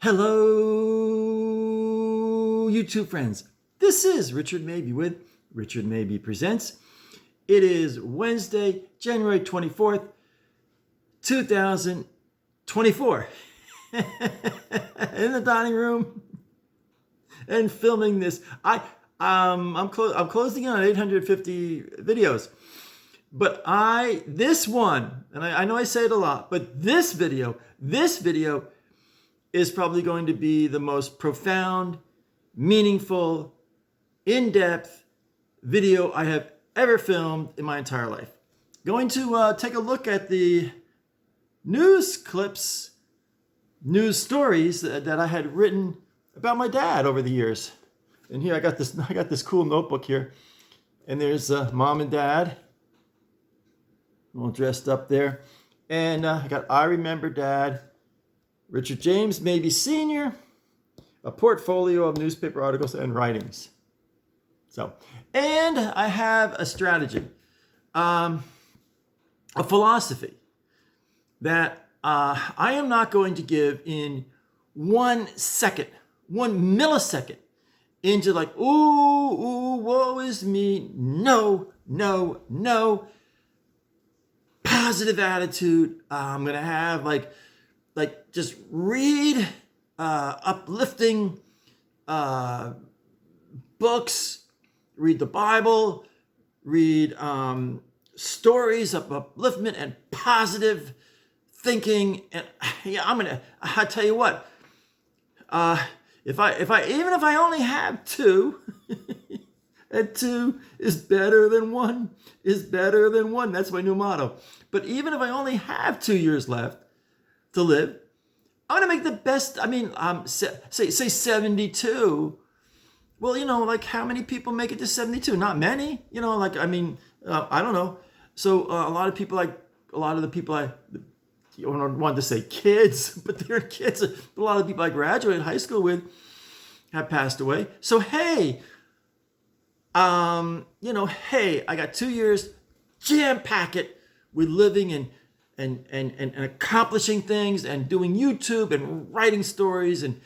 Hello, YouTube friends. This is Richard Mabey with Richard Mabey Presents. It is Wednesday, January 24th, 2024. In the dining room and filming this. I'm closing in on 850 videos. But this one, and I know I say it a lot, but this video is probably going to be the most profound, meaningful, in-depth video I have ever filmed in my entire life. Going to take a look at the news clips, news stories that I had written about my dad over the years. And here I got this cool notebook here, and there's mom and dad, all dressed up there, and I got I Remember Dad, Richard James Mabey Sr., a portfolio of newspaper articles and writings. So, and I have a strategy, a philosophy that I am not going to give in 1 second, 1 millisecond into like, ooh, woe is me. No. Positive attitude. I'm going to have like just read uplifting books, read the Bible, read stories of upliftment and positive thinking. And yeah, I tell you what, if I only have two, and two is better than one, That's my new motto. But even if I only have 2 years left to live, I'm going to make the best. I mean, say 72. Well, like how many people make it to 72? Not many. I don't know. So a lot of the people I don't want to say kids, but they're kids. A lot of the people I graduated high school with have passed away. So hey, I got 2 years, jam pack it with living and accomplishing things and doing YouTube and writing stories and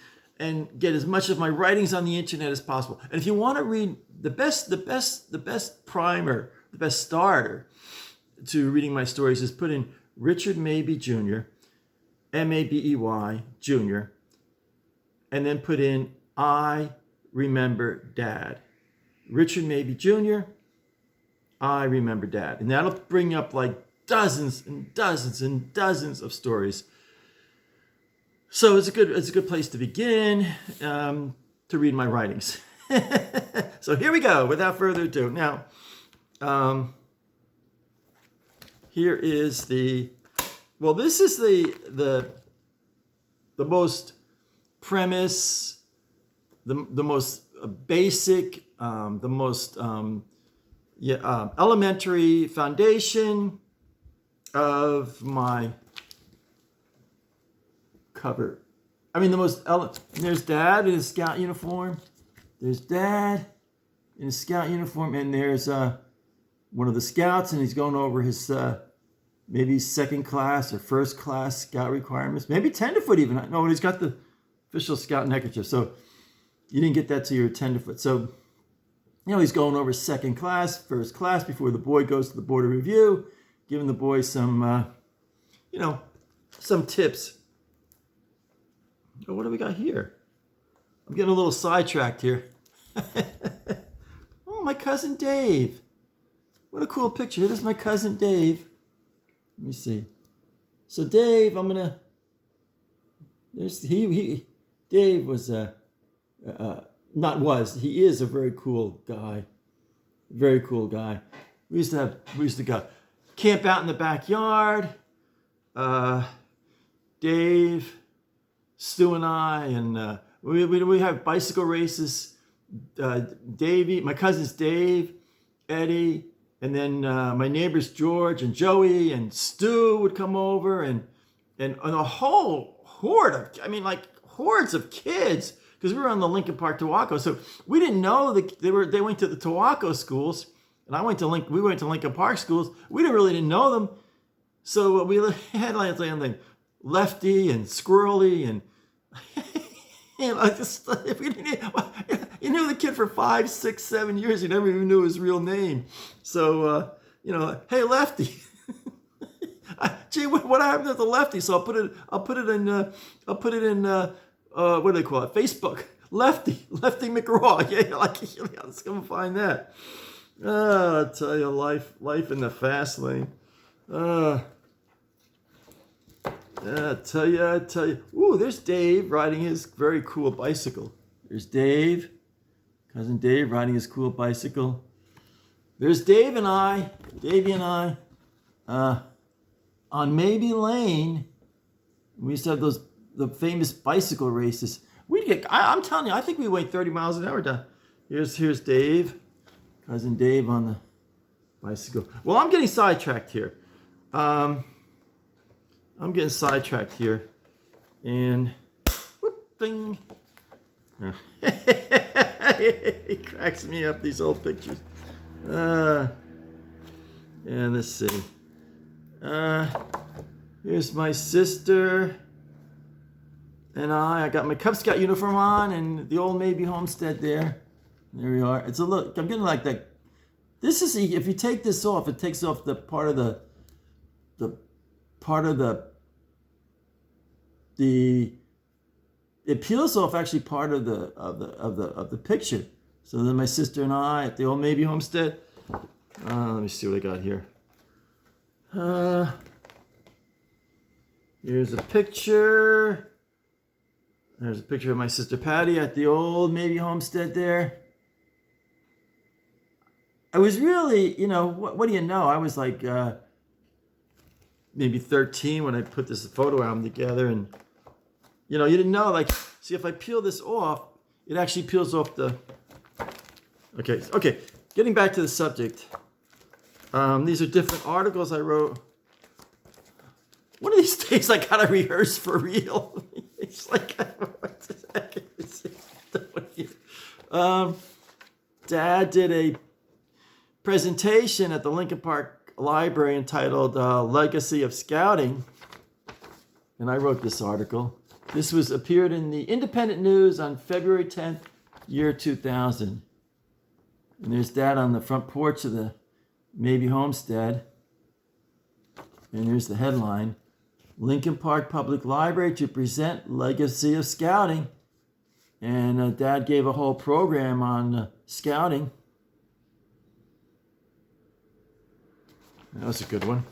get as much of my writings on the internet as possible. And if you want to read the best primer, the best starter to reading my stories is put in Richard Mabey Jr., Mabey Jr., and then put in I Remember Dad. Richard Mabey Jr., I Remember Dad. And that'll bring up like dozens and dozens and dozens of stories. So it's a good place to begin to read my writings. So here we go, without further ado. Now, here is this is the most premise, the most basic, the most elementary foundation of my cover. I mean, there's Dad in his scout uniform. There's Dad in his scout uniform, and there's one of the scouts, and he's going over his maybe second class or first class scout requirements, maybe tenderfoot even. No, he's got the official scout neckerchief, so you didn't get that till you were tenderfoot. So, he's going over second class, first class before the boy goes to the board of review, giving the boy some, some tips. Oh, what do we got here? I'm getting a little sidetracked here. Oh, my cousin Dave. What a cool picture. Here's my cousin Dave. Let me see. So Dave, Dave was he is a very cool guy. Very cool guy. We used to go camp out in the backyard. Dave, Stu and I, and we have bicycle races. Davey, my cousins Dave, Eddie, and then my neighbors George and Joey and Stu would come over, and a whole horde of, hordes of kids, because we were on the Lincoln Park Tawaco. So we didn't know that they went to the Tawaco schools, and we went to Lincoln Park schools. We didn't know them. So we had like Lefty and Squirrely and You know, if we didn't, you knew the kid for 5, 6, 7 years. You never even knew his real name. So, you know, hey, Lefty. Gee, what happened to the Lefty? So I'll put it in what do they call it? Facebook. Lefty McGraw. Yeah, let's come find that. I tell you, life in the fast lane. I tell you. Ooh, there's Dave riding his very cool bicycle. There's Dave, cousin Dave riding his cool bicycle. There's Davey and I, on Mabey Lane. We used to have the famous bicycle races. I'm telling you, I think we went 30 miles an hour down. Here's Dave, cousin Dave on the bicycle. Well, I'm getting sidetracked here. And whoop, ding. He cracks me up, these old pictures. And let's see. Here's my sister and I got my Cub Scout uniform on and the old Mabey homestead there. There we are. It's a look. I'm getting like that. This is, if you take this off, it takes off the part of the it peels off actually part of the picture. So then my sister and I at the old Mabey homestead. Let me see what I got here. Here's a picture. There's a picture of my sister Patty at the old Mabey homestead there. I was really, what do you know? I was like maybe 13 when I put this photo album together, and you didn't know, like, see, if I peel this off, it actually peels off the. Okay. Getting back to the subject. These are different articles I wrote. One of these days I gotta rehearse for real. It's like, what the heck is it? Dad did a presentation at the Lincoln Park Library entitled Legacy of Scouting. And I wrote this article. This appeared in the Independent News on February 10th, year 2000. And there's Dad on the front porch of the Mabey homestead. And here's the headline: Lincoln Park Public Library to present Legacy of Scouting. And Dad gave a whole program on scouting. That was a good one.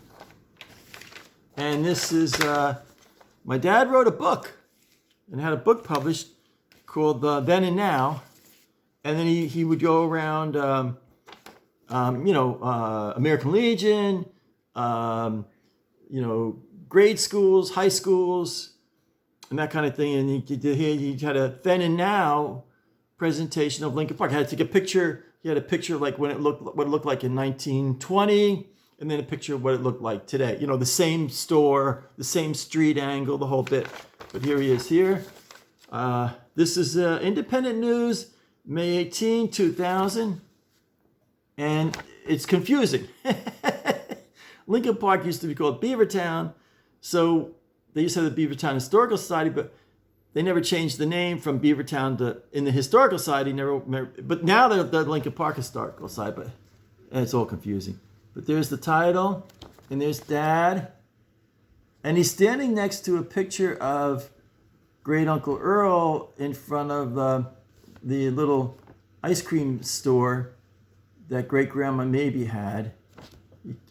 And this is, my dad wrote a book and had a book published called Then and Now. And then he would go around, American Legion, grade schools, high schools, and that kind of thing. And he had a Then and Now presentation of Lincoln Park. I had to take a picture. He had a picture of like what it looked like in 1920, and then a picture of what it looked like today. The same store, the same street angle, the whole bit. But here he is here. This is Independent News, May 18, 2000. And it's confusing. Lincoln Park used to be called Beavertown. So they used to have the Beavertown Historical Society, but they never changed the name from Beavertown to, in the Historical Society, but now they're the Lincoln Park Historical Society, but it's all confusing. But there's the title, and there's Dad, and he's standing next to a picture of Great Uncle Earl in front of the little ice cream store that Great Grandma Mabey had,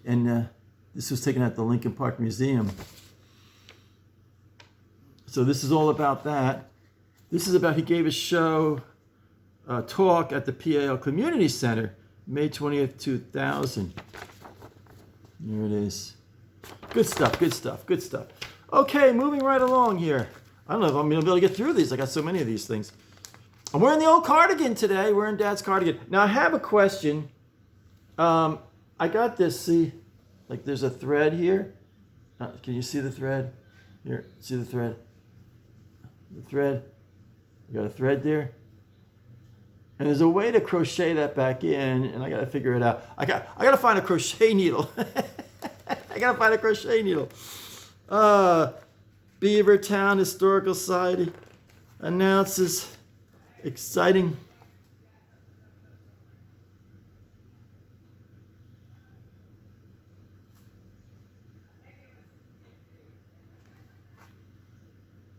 and this was taken at the Lincoln Park Museum. So this is all about that. This is about, he gave a show, talk at the PAL Community Center, May 20th, 2000. Here it is. Good stuff. Okay, moving right along here. I don't know if I'm going to be able to get through these. I got so many of these things. I'm wearing the old cardigan today. Wearing Dad's cardigan. Now, I have a question. I got this, see, like there's a thread here. Can you see the thread? Here, see the thread? The thread. You got a thread there? And there's a way to crochet that back in, and I got to figure it out. I got to find a crochet needle. Beavertown Historical Society. announces exciting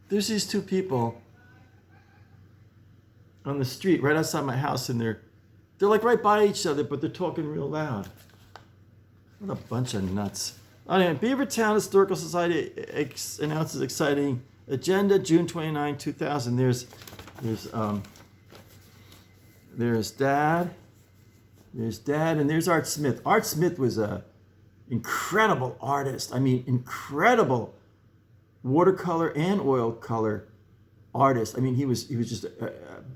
there's these two people on the street right outside my house, and they're like right by each other, but they're talking real loud. What a bunch of nuts. Anyway, Beavertown Historical Society announces exciting agenda, June 29, 2000. There's Dad. There's Dad, and there's Art Smith. Art Smith was a incredible artist. I mean, incredible watercolor and oil color artist. I mean, he was just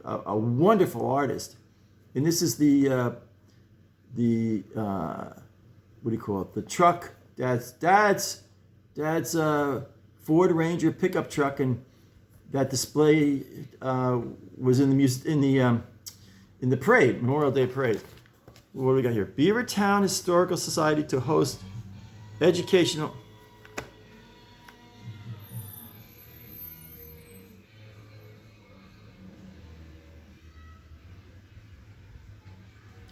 a wonderful artist. And this is the what do you call it? The truck. Dad's Ford Ranger pickup truck, and that display was in the parade, Memorial Day parade. What do we got here? Beavertown Historical Society to host educational.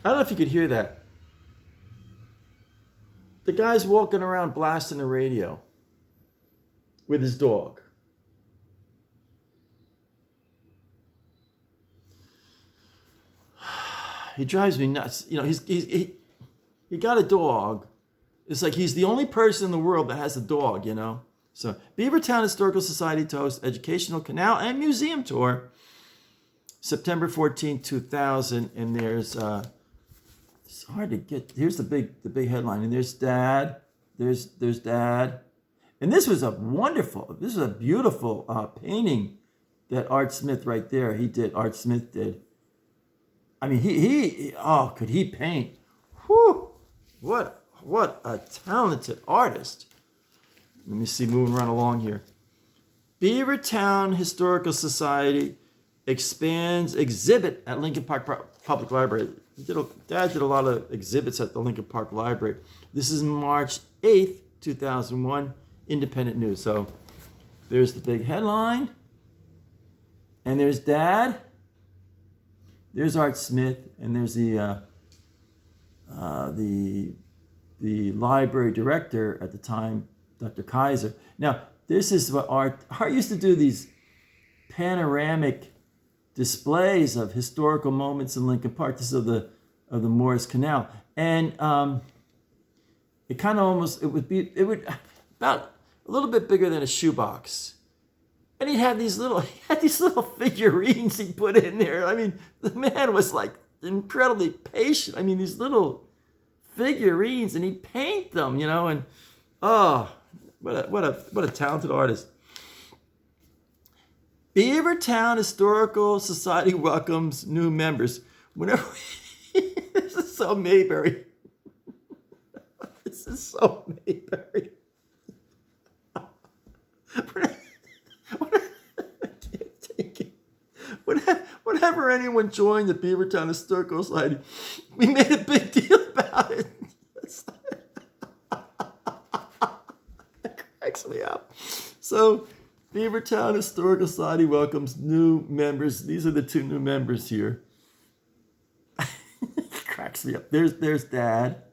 I don't know if you could hear that. The guy's walking around blasting the radio with his dog. He drives me nuts. You know, he got a dog. It's like he's the only person in the world that has a dog, you know. So Beavertown Historical Society to host educational canal and museum tour, September 14, 2000. And there's it's hard to get. Here's the big headline, and there's Dad. There's Dad, and this was a beautiful painting that Art Smith right there. Art Smith did. I mean, could he paint? Whew! What a talented artist. Let me see, moving right along here. Beavertown Historical Society expands exhibit at Lincoln Park Public Library. Dad did a lot of exhibits at the Lincoln Park Library. This is March 8th, 2001, Independent News. So there's the big headline. And there's Dad. There's Art Smith. And there's the library director at the time, Dr. Kaiser. Now, this is what Art used to do, these panoramic displays of historical moments in Lincoln Park. This is of the Morris Canal, and it kind of would about a little bit bigger than a shoebox, and he had these little figurines he put in there. I mean, the man was like incredibly patient. I mean, these little figurines, and he'd paint them, you know, and what a talented artist. Beavertown Historical Society welcomes new members. Whenever this is so Mayberry. This is so Mayberry. I can't take it. Whenever anyone joined the Beavertown Historical Society, we made a big deal about it. That cracks me up. So, Beavertown Historical Society welcomes new members. These are the two new members here. Cracks me up. There's Dad,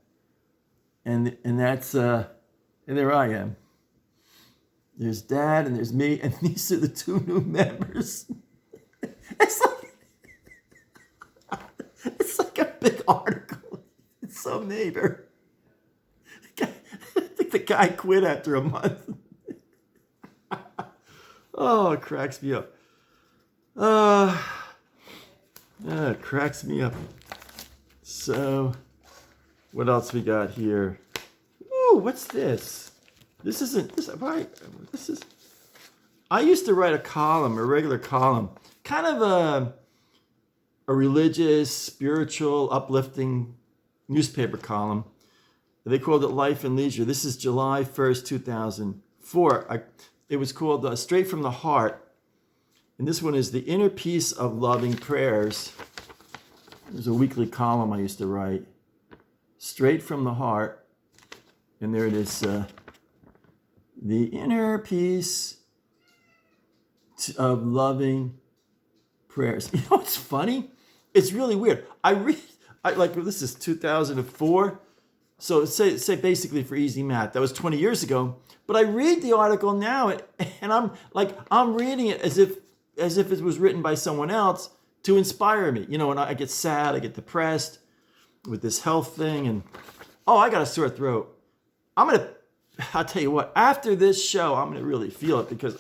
and that's and there I am. There's Dad, and there's me, and these are the two new members. It's like a big article. It's so neighbor. I think the guy quit after a month. Oh, it cracks me up. It cracks me up. So, what else we got here? Ooh, what's this? This isn't this. Right? This is. I used to write a regular column, kind of a religious, spiritual, uplifting newspaper column. They called it Life and Leisure. This is July 1st, 2004. It was called Straight from the Heart. And this one is The Inner Peace of Loving Prayers. There's a weekly column I used to write. Straight from the Heart. And there it is. The Inner Peace of Loving prayers. You know what's funny? It's really weird. Like this is 2004. So say basically for easy math, that was 20 years ago. But I read the article now, and I'm reading it as if it was written by someone else to inspire me. You know, and I get sad, I get depressed with this health thing, and I got a sore throat. I'll tell you what. After this show, I'm gonna really feel it because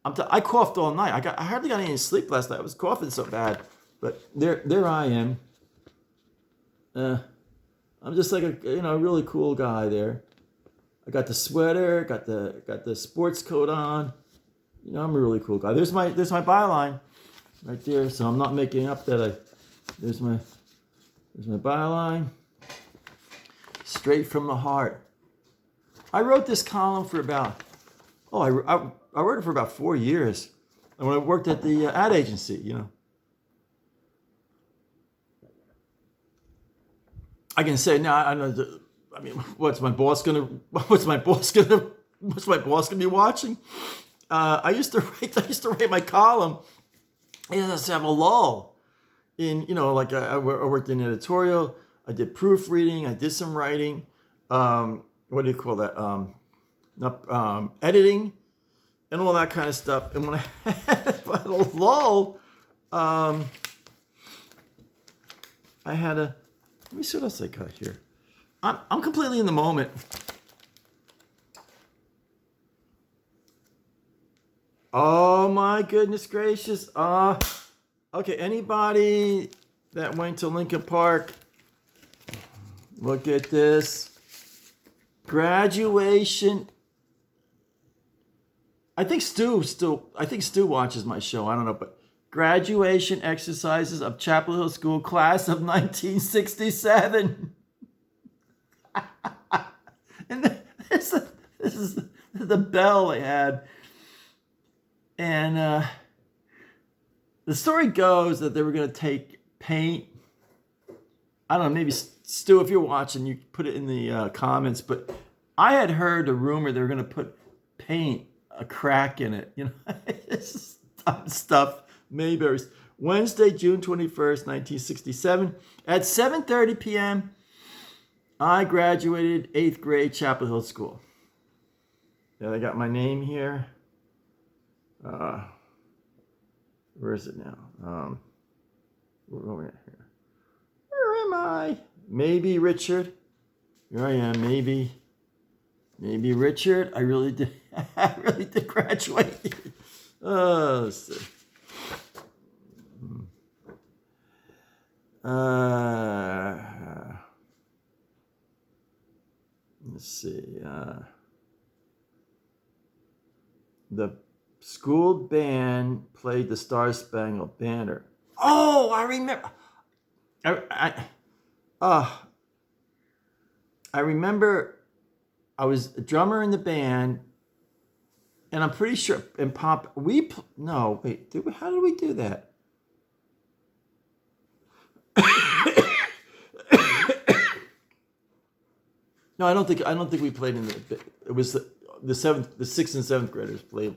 I coughed all night. I hardly got any sleep last night. I was coughing so bad. But there I am. I'm just like a really cool guy there. I got the sweater, got the sports coat on. You know, I'm a really cool guy. There's my byline right there. So I'm not making up that there's my byline. Straight from the heart. I wrote this column for about I wrote it for about 4 years. And when I worked at the ad agency, you know. I can say now. I know. I mean, what's my boss gonna be watching? I used to write my column. And I used to have a lull in, like I worked in editorial. I did proofreading. I did some writing. What do you call that? Editing and all that kind of stuff. And when I had a lull, I had a. Let me see what else I got here. I'm completely in the moment. Oh my goodness gracious. Okay, anybody that went to Lincoln Park, look at this. Graduation. I think Stu watches my show. I don't know, but graduation exercises of Chapel Hill School class of 1967. And this is the bell they had. And the story goes that they were going to take paint. I don't know, maybe Stu, if you're watching, you put it in the comments. But I had heard a rumor they were going to put paint, a crack in it. You know, it's stuff. Mayberries. Wednesday, June 21st, 1967. At 7:30 p.m., I graduated 8th grade Chapel Hill School. Yeah, they got my name here. Where is it now? Where am I? Mabey Richard. Here I am, Mabey Richard. I really did graduate. Let's see. Let's see. The school band played the Star Spangled Banner. Oh, I remember. I remember I was a drummer in the band, and I'm pretty sure in pop how did we do that? No, I don't think we played in the. It was the 6th and 7th graders played.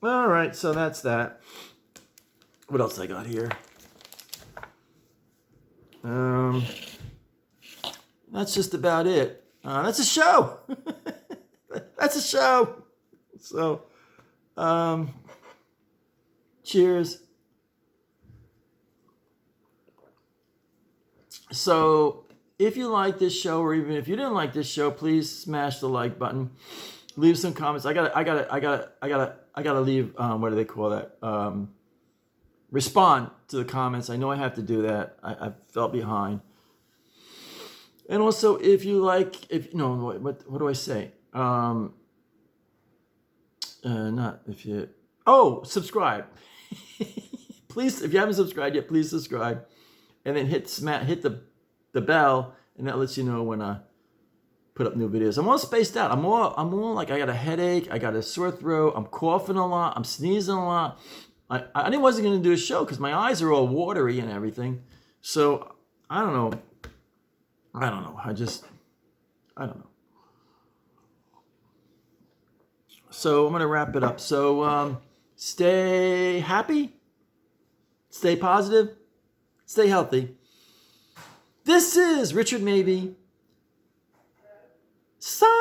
All right, so that's that. What else I got here? That's just about it. That's a show. That's a show. So, cheers. So, if you like this show, or even if you didn't like this show, please smash the like button. Leave some comments. I gotta leave. What do they call that? Respond to the comments. I know I have to do that. I fell behind. And also, if you like, what do I say? Subscribe. Please, if you haven't subscribed yet, please subscribe, and then hit the bell, and that lets you know when I put up new videos. I'm all spaced out. I'm all like, I got a headache, I got a sore throat, I'm coughing a lot, I'm sneezing a lot. I wasn't going to do a show because my eyes are all watery and everything. So I don't know. I don't know. So I'm going to wrap it up. So Stay happy. Stay positive. Stay healthy. This is Richard Mabey signing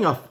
off.